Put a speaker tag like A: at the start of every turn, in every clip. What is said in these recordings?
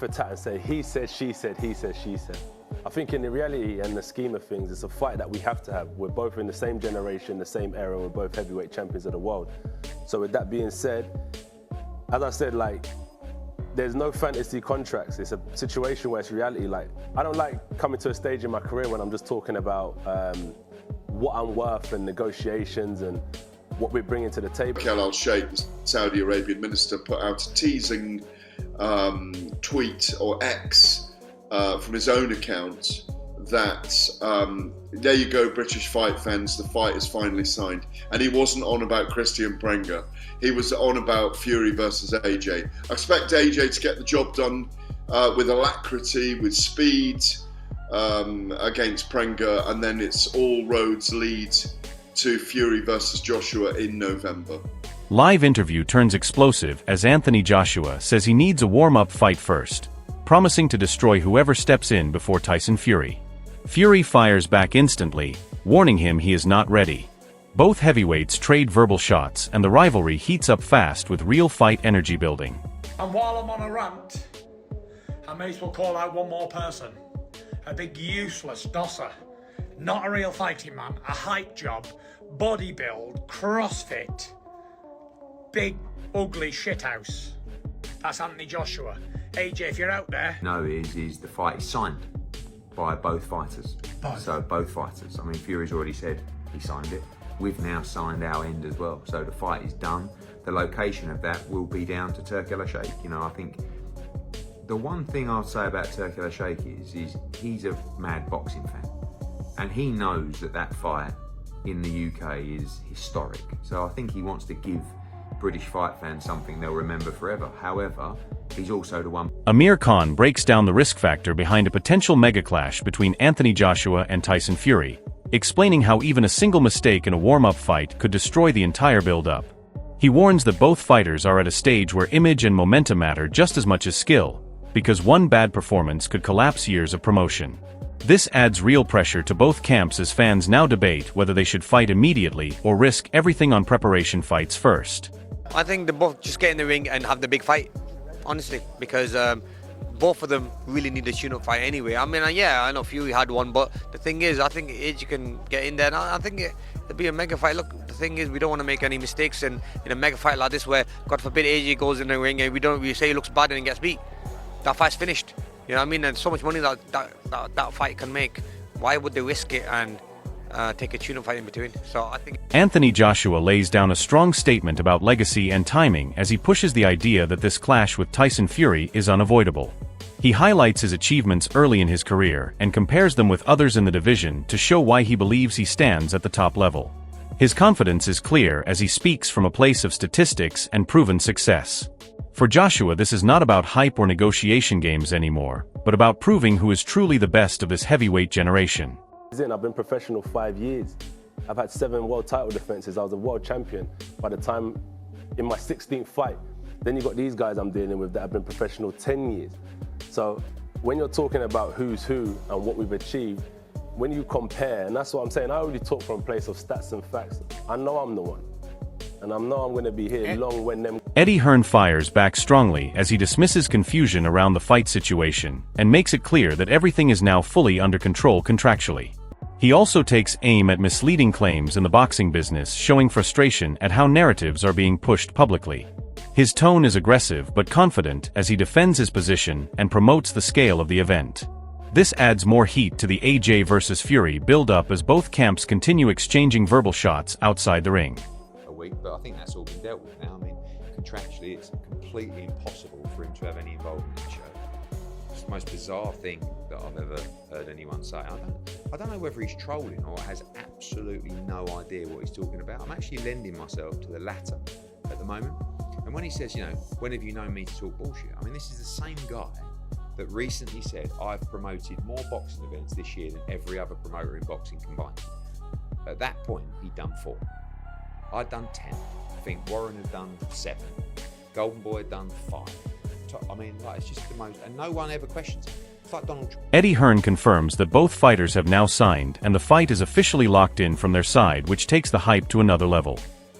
A: for tat and say he said, she said, he said, she said. I think in the reality and the scheme of things, it's a fight that we have to have. We're both in the same generation, the same era, we're both heavyweight champions of the world. So with that being said, as I said, like, there's no fantasy contracts. It's a situation where it's reality. Like, I don't like coming to a stage in my career when I'm just talking about what I'm worth and negotiations and what we're bringing to the table.
B: Al Sheikh, the Saudi Arabian minister, put out a teasing tweet or X from his own account that there you go, British fight fans, the fight is finally signed. And he wasn't on about Christian Prenga. He was on about Fury versus AJ. I expect AJ to get the job done with alacrity, with speed against Prenga, and then it's all roads lead to Fury versus Joshua in November.
C: Live interview turns explosive as Anthony Joshua says he needs a warm-up fight first, promising to destroy whoever steps in before Tyson Fury. Fury fires back instantly, warning him he is not ready. Both heavyweights trade verbal shots and the rivalry heats up fast with real fight energy building.
D: And while I'm on a rant, I may as well call out one more person. A big useless dosser. Not a real fighting man, a hype job, body build, CrossFit. Big, ugly shithouse. That's Anthony Joshua. AJ, if you're out there...
E: No, is the fight is signed by both fighters. So both fighters. I mean, Fury's already said he signed it. We've now signed our end as well. So the fight is done. The location of that will be down to Turk El Sheikh. You know, I think the one thing I'll say about Turk El Sheikh is he's a mad boxing fan. And he knows that fight in the UK is historic. So I think he wants to give British fight fans something they'll remember forever. However, he's also the one.
C: Amir Khan breaks down the risk factor behind a potential mega clash between Anthony Joshua and Tyson Fury, explaining how even a single mistake in a warm-up fight could destroy the entire build-up. He warns that both fighters are at a stage where image and momentum matter just as much as skill, because one bad performance could collapse years of promotion. This adds real pressure to both camps as fans now debate whether they should fight immediately or risk everything on preparation fights first.
F: I think they both just get in the ring and have the big fight, honestly, because both of them really need a tune-up fight anyway. I mean, yeah, I know Fury had one, but the thing is, I think AJ can get in there, and I think it'll be a mega fight. Look, the thing is, we don't want to make any mistakes in a mega fight like this where, God forbid, AJ goes in the ring and we say he looks bad and he gets beat. That fight's finished. You know what I mean? And so much money that fight can make. Why would they risk it and take a tune-up fight in between? So I think
C: Anthony Joshua lays down a strong statement about legacy and timing as he pushes the idea that this clash with Tyson Fury is unavoidable. He highlights his achievements early in his career and compares them with others in the division to show why he believes he stands at the top level. His confidence is clear as he speaks from a place of statistics and proven success. For Joshua, this is not about hype or negotiation games anymore, but about proving who is truly the best of this heavyweight generation.
A: I've been professional 5 years. I've had 7 world title defenses. I was a world champion by the time in my 16th fight. Then you got these guys I'm dealing with that have been professional 10 years. So when you're talking about who's who and what we've achieved, when you compare, and that's what I'm saying, I already talk from a place of stats and facts. I know I'm the one. And I know I'm going to be here long when them...
C: Eddie Hearn fires back strongly as he dismisses confusion around the fight situation and makes it clear that everything is now fully under control contractually. He also takes aim at misleading claims in the boxing business, showing frustration at how narratives are being pushed publicly. His tone is aggressive but confident as he defends his position and promotes the scale of the event. This adds more heat to the AJ versus Fury build-up as both camps continue exchanging verbal shots outside the ring.
E: But I think that's all been dealt with now. I mean, contractually, it's completely impossible for him to have any involvement in the show. It's the most bizarre thing that I've ever heard anyone say. I don't know whether he's trolling or has absolutely no idea what he's talking about. I'm actually lending myself to the latter at the moment. And when he says, you know, when have you known me to talk bullshit? I mean, this is the same guy that recently said, I've promoted more boxing events this year than every other promoter in boxing combined. At that point, he'd done 4. I'd done 10. I think Warren had done 7. Golden Boy had done 5. I mean, like, it's just the most, and no one ever questions it. It's like Donald Trump.
C: Eddie Hearn confirms that both fighters have now signed and the fight is officially locked in from their side, which takes the hype to another level.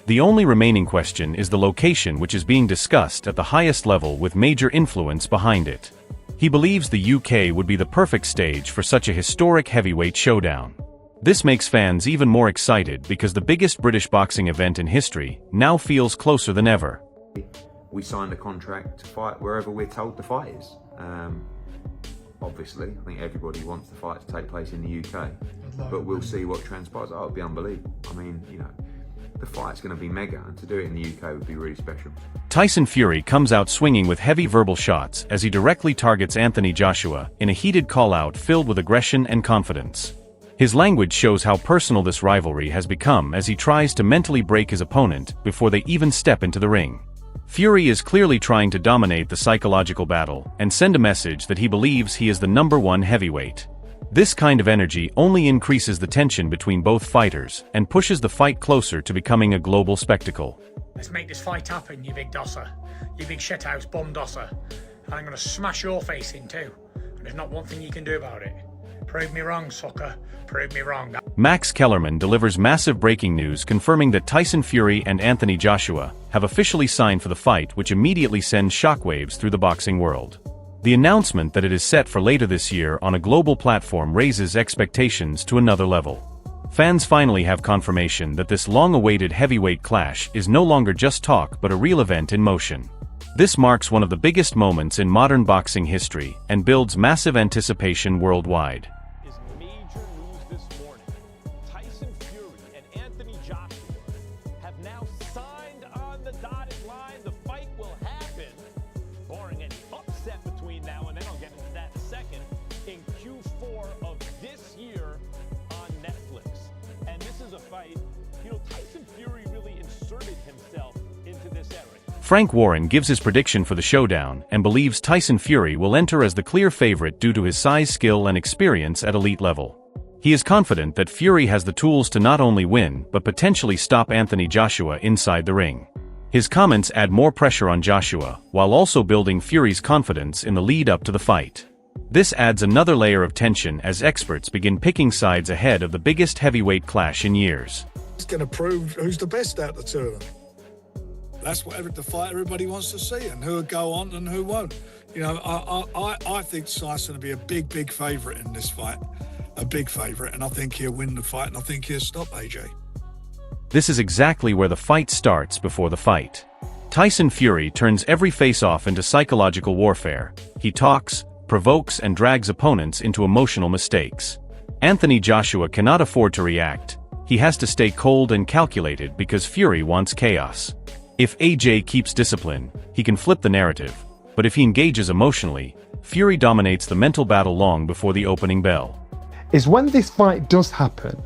C: The only remaining question is the location, which is being discussed at the highest level with major influence behind it. He believes the UK would be the perfect stage for such a historic heavyweight showdown. This makes fans even more excited because the biggest British boxing event in history now feels closer than ever.
E: We signed a contract to fight wherever we're told the fight is. Obviously, I think everybody wants the fight to take place in the UK, but we'll see what transpires. Oh, it'll be unbelievable. I mean, you know, the fight's going to be mega, and to do it in the UK would be really special.
C: Tyson Fury comes out swinging with heavy verbal shots as he directly targets Anthony Joshua in a heated call-out filled with aggression and confidence. His language shows how personal this rivalry has become as he tries to mentally break his opponent before they even step into the ring. Fury is clearly trying to dominate the psychological battle and send a message that he believes he is the #1 heavyweight. This kind of energy only increases the tension between both fighters and pushes the fight closer to becoming a global spectacle.
D: Let's make this fight happen, you big dosser. You big shithouse bum dosser. And I'm going to smash your face in too. And there's not one thing you can do about it. Prove me wrong, sucker. Prove me wrong.
C: Max Kellerman delivers massive breaking news confirming that Tyson Fury and Anthony Joshua have officially signed for the fight, which immediately sends shockwaves through the boxing world. The announcement that it is set for later this year on a global platform raises expectations to another level. Fans finally have confirmation that this long-awaited heavyweight clash is no longer just talk but a real event in motion. This marks one of the biggest moments in modern boxing history and builds massive anticipation worldwide.
G: Major news this morning. Tyson Fury and Anthony Joshua have now signed on the dotted line. The fight will happen, barring any upset between now and then. I'll get into that in a second. In Q4 of this year on Netflix. And this is a fight, you know, Tyson Fury really inserted himself into this era.
C: Frank Warren gives his prediction for the showdown and believes Tyson Fury will enter as the clear favorite due to his size, skill, and experience at elite level. He is confident that Fury has the tools to not only win but potentially stop Anthony Joshua inside the ring. His comments add more pressure on Joshua, while also building Fury's confidence in the lead up to the fight. This adds another layer of tension as experts begin picking sides ahead of the biggest heavyweight clash in years.
H: It's going to prove who's the best out of the two of them. That's what the fight everybody wants to see, and who will go on and who won't. You know, I think Tyson will be a big favourite in this fight. A big favourite, and I think he'll win the fight, and I think he'll stop AJ.
C: This is exactly where the fight starts before the fight. Tyson Fury turns every face-off into psychological warfare. He talks, provokes, and drags opponents into emotional mistakes. Anthony Joshua cannot afford to react. He has to stay cold and calculated because Fury wants chaos. If AJ keeps discipline, he can flip the narrative, but if he engages emotionally, Fury dominates the mental battle long before the opening bell.
I: Is when this fight does happen,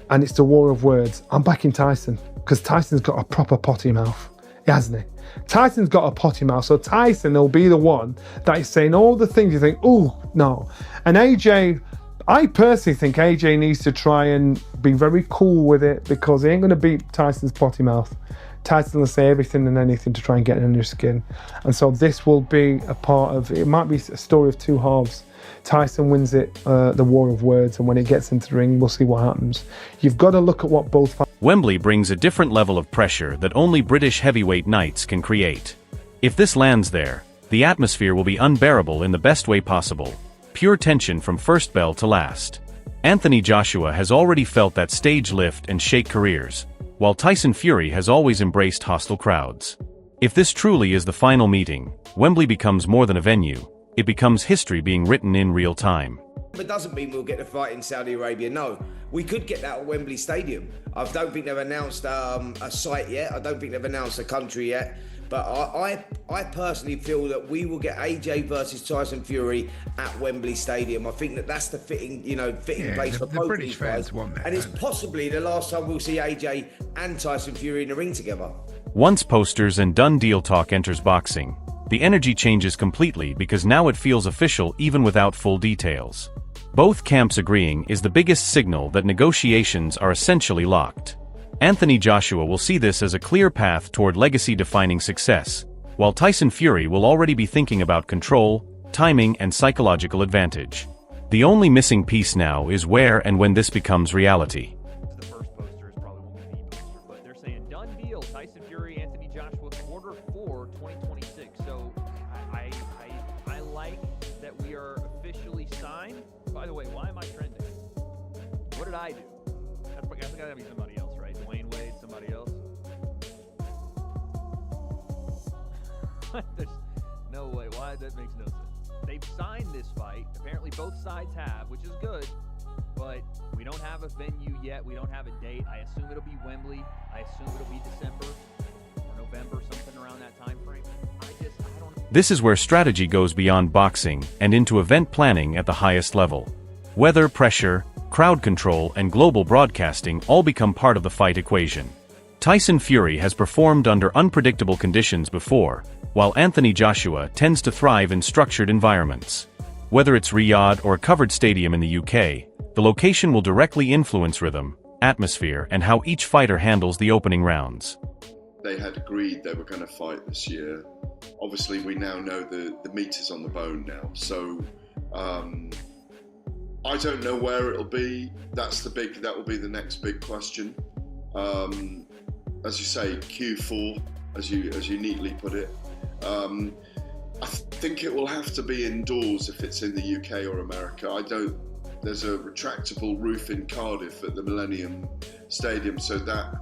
I: and it's the war of words, I'm backing Tyson, because Tyson's got a proper potty mouth, hasn't he? Tyson's got a potty mouth, so Tyson will be the one that is saying all the things you think, oh, no. And AJ, I personally think AJ needs to try and be very cool with it, because he ain't going to beat Tyson's potty mouth. Tyson will say everything and anything to try and get under your skin. And so this will be a part of, it might be a story of two halves. Tyson wins it, the war of words, and when it gets into the ring, we'll see what happens. You've got to look at what both...
C: Wembley brings a different level of pressure that only British heavyweight nights can create. If this lands there, the atmosphere will be unbearable in the best way possible. Pure tension from first bell to last. Anthony Joshua has already felt that stage lift and shake careers, while Tyson Fury has always embraced hostile crowds. If this truly is the final meeting, Wembley becomes more than a venue. It becomes history being written in real time.
J: It doesn't mean we'll get the fight in Saudi Arabia, no. We could get that at Wembley Stadium. I don't think they've announced a site yet. I don't think they've announced a country yet. But I personally feel that we will get AJ versus Tyson Fury at Wembley Stadium. I think that's the fitting place for both these guys. And it's possibly the last time we'll see AJ and Tyson Fury in the ring together.
C: Once posters and done deal talk enters boxing, the energy changes completely because now it feels official even without full details. Both camps agreeing is the biggest signal that negotiations are essentially locked. Anthony Joshua will see this as a clear path toward legacy-defining success, while Tyson Fury will already be thinking about control, timing, and psychological advantage. The only missing piece now is where and when this becomes reality.
G: The first poster is probably won't be the poster, but they're saying done deal. Tyson Fury, Anthony Joshua, Q4 2026. So I like that
K: mine? By the way, why am I trending? What did I do? That's gotta be somebody else, right? Dwayne Wade, somebody else? There's no way. Why? That makes no sense. They've signed this fight. Apparently both sides have, which is good. But we don't have a venue yet. We don't have a date. I assume it'll be Wembley. I assume it'll be December or November, something around that time frame. I don't know.
C: This is where strategy goes beyond boxing and into event planning at the highest level. Weather, pressure, crowd control, and global broadcasting all become part of the fight equation. Tyson Fury has performed under unpredictable conditions before, while Anthony Joshua tends to thrive in structured environments. Whether it's Riyadh or a covered stadium in the UK, the location will directly influence rhythm, atmosphere, and how each fighter handles the opening rounds.
B: They had agreed they were going to fight this year. Obviously, we now know the meat is on the bone now. So, I don't know where it'll be. That will be the next big question. As you say, Q4, as you neatly put it. I think it will have to be indoors if it's in the UK or America. There's a retractable roof in Cardiff at the Millennium Stadium, so that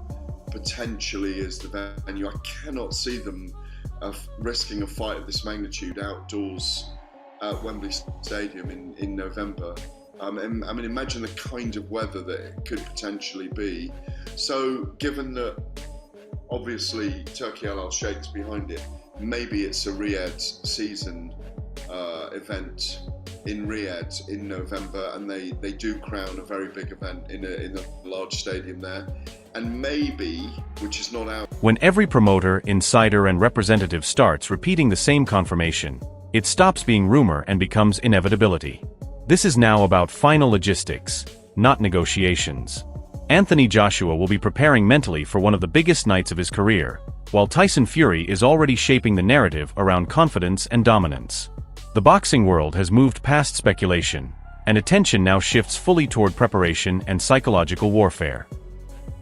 B: potentially is the venue. I cannot see them risking a fight of this magnitude outdoors at Wembley Stadium in November. I mean, imagine the kind of weather that it could potentially be. So, given that obviously Turkey Al Sheikh's behind it, maybe it's a Riyadh season event in Riyadh in November, and they do crown a very big event in a large stadium there. And maybe, which is not out.
C: When every promoter, insider, and representative starts repeating the same confirmation, it stops being rumor and becomes inevitability. This is now about final logistics, not negotiations. Anthony Joshua will be preparing mentally for one of the biggest nights of his career, while Tyson Fury is already shaping the narrative around confidence and dominance. The boxing world has moved past speculation, and attention now shifts fully toward preparation and psychological warfare.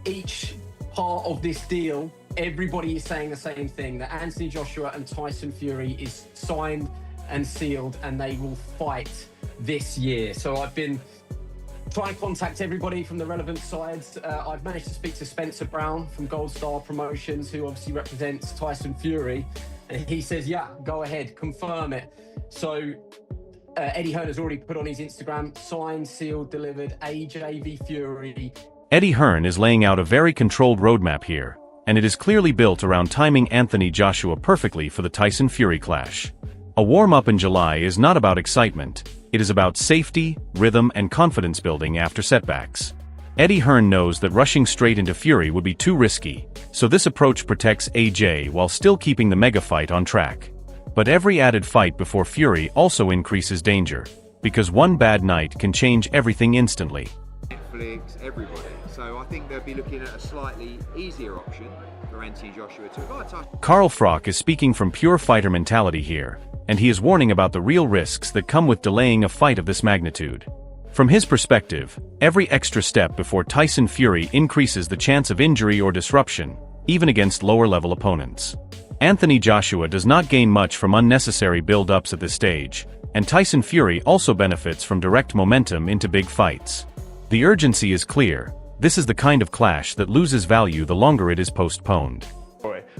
L: Each part of this deal, everybody is saying the same thing, that Anthony Joshua and Tyson Fury is signed and sealed, and they will fight this year. So I've been trying to contact everybody from the relevant sides. I've managed to speak to Spencer Brown from Gold Star Promotions, who obviously represents Tyson Fury, and he says, yeah, go ahead, confirm it. So Eddie Hearn has already put on his Instagram, signed, sealed, delivered, AJ v Fury.
C: Eddie Hearn is laying out a very controlled roadmap here, and it is clearly built around timing Anthony Joshua perfectly for the Tyson Fury clash. A warm-up in July is not about excitement, it is about safety, rhythm, and confidence building after setbacks. Eddie Hearn knows that rushing straight into Fury would be too risky, so this approach protects AJ while still keeping the mega fight on track. But every added fight before Fury also increases danger, because one bad night can change everything instantly.
E: Netflix, everybody. So I think they'll be looking at a slightly easier option for Anthony Joshua to.
C: Carl Froch is speaking from pure fighter mentality here, and he is warning about the real risks that come with delaying a fight of this magnitude. From his perspective, every extra step before Tyson Fury increases the chance of injury or disruption, even against lower-level opponents. Anthony Joshua does not gain much from unnecessary build-ups at this stage, and Tyson Fury also benefits from direct momentum into big fights. The urgency is clear. This is the kind of clash that loses value the longer it is postponed.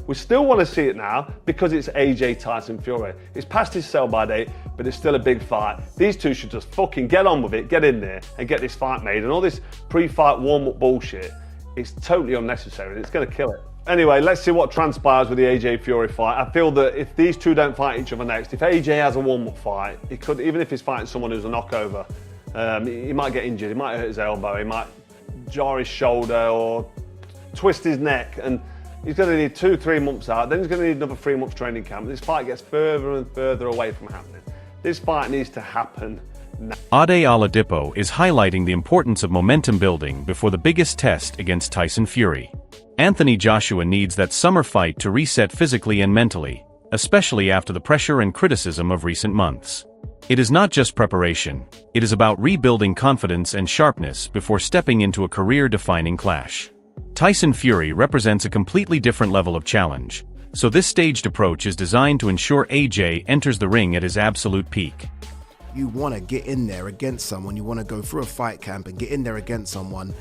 M: We still want to see it now because it's AJ Tyson Fury. It's past his sell-by date, but it's still a big fight. These two should just fucking get on with it, get in there and get this fight made. And all this pre-fight warm-up bullshit is totally unnecessary. It's going to kill it. Anyway, let's see what transpires with the AJ Fury fight. I feel that if these two don't fight each other next, if AJ has a warm-up fight, he could, even if he's fighting someone who's a knockover, he might get injured, he might hurt his elbow, he might jar his shoulder or twist his neck, and he's going to need 2-3 months out. Then he's going to need another 3 months training camp. This fight gets further and further away from happening. This fight needs to happen now.
C: Ade Oladipo is highlighting the importance of momentum building before the biggest test against Tyson Fury. Anthony Joshua needs that summer fight to reset physically and mentally, especially after the pressure and criticism of recent months. It is not just preparation, it is about rebuilding confidence and sharpness before stepping into a career-defining clash. Tyson Fury represents a completely different level of challenge, so this staged approach is designed to ensure AJ enters the ring at his absolute peak.
N: You want to get in there against someone. You want to go through a fight camp and get in there against someone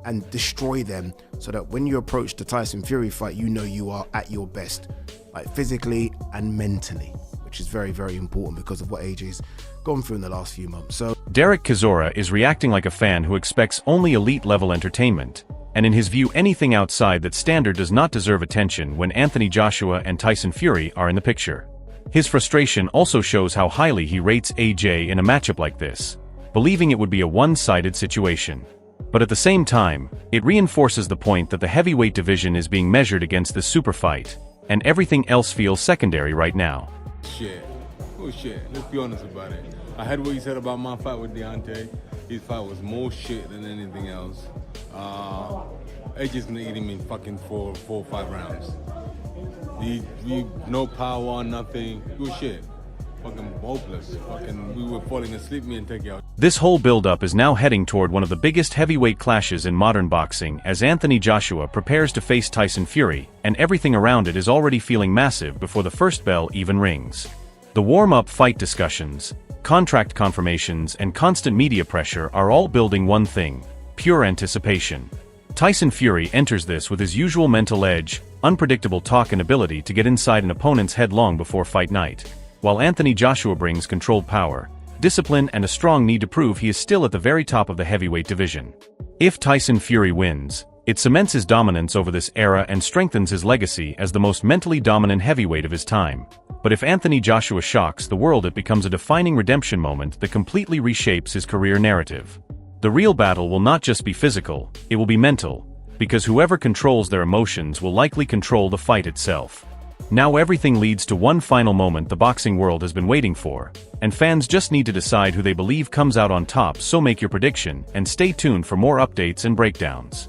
N: and destroy them, so that when you approach the Tyson Fury fight, you know you are at your best, like physically and mentally, which is very, very important because of what AJ's gone through in the last few months. So
C: Derek Chisora is reacting like a fan who expects only elite-level entertainment, and in his view anything outside that standard does not deserve attention when Anthony Joshua and Tyson Fury are in the picture. His frustration also shows how highly he rates AJ in a matchup like this, believing it would be a one-sided situation. But at the same time, it reinforces the point that the heavyweight division is being measured against this super fight, and everything else feels secondary right now.
O: Shit. Oh shit, let's be honest about it. I heard what you said about my fight with Deontay. His fight was more shit than anything else. AJ's gonna eat him in fucking four or 5 rounds. He no power, nothing. Good shit. Fucking hopeless. Fucking, we were falling asleep, me and Teki out.
C: This whole build-up is now heading toward one of the biggest heavyweight clashes in modern boxing as Anthony Joshua prepares to face Tyson Fury, and everything around it is already feeling massive before the first bell even rings. The warm-up fight discussions, contract confirmations, and constant media pressure are all building one thing: pure anticipation. Tyson Fury enters this with his usual mental edge, unpredictable talk and ability to get inside an opponent's head long before fight night, while Anthony Joshua brings controlled power, discipline, and a strong need to prove he is still at the very top of the heavyweight division. If Tyson Fury wins, it cements his dominance over this era and strengthens his legacy as the most mentally dominant heavyweight of his time. But if Anthony Joshua shocks the world, it becomes a defining redemption moment that completely reshapes his career narrative. The real battle will not just be physical, it will be mental, because whoever controls their emotions will likely control the fight itself. Now everything leads to one final moment the boxing world has been waiting for, and fans just need to decide who they believe comes out on top. So make your prediction, and stay tuned for more updates and breakdowns.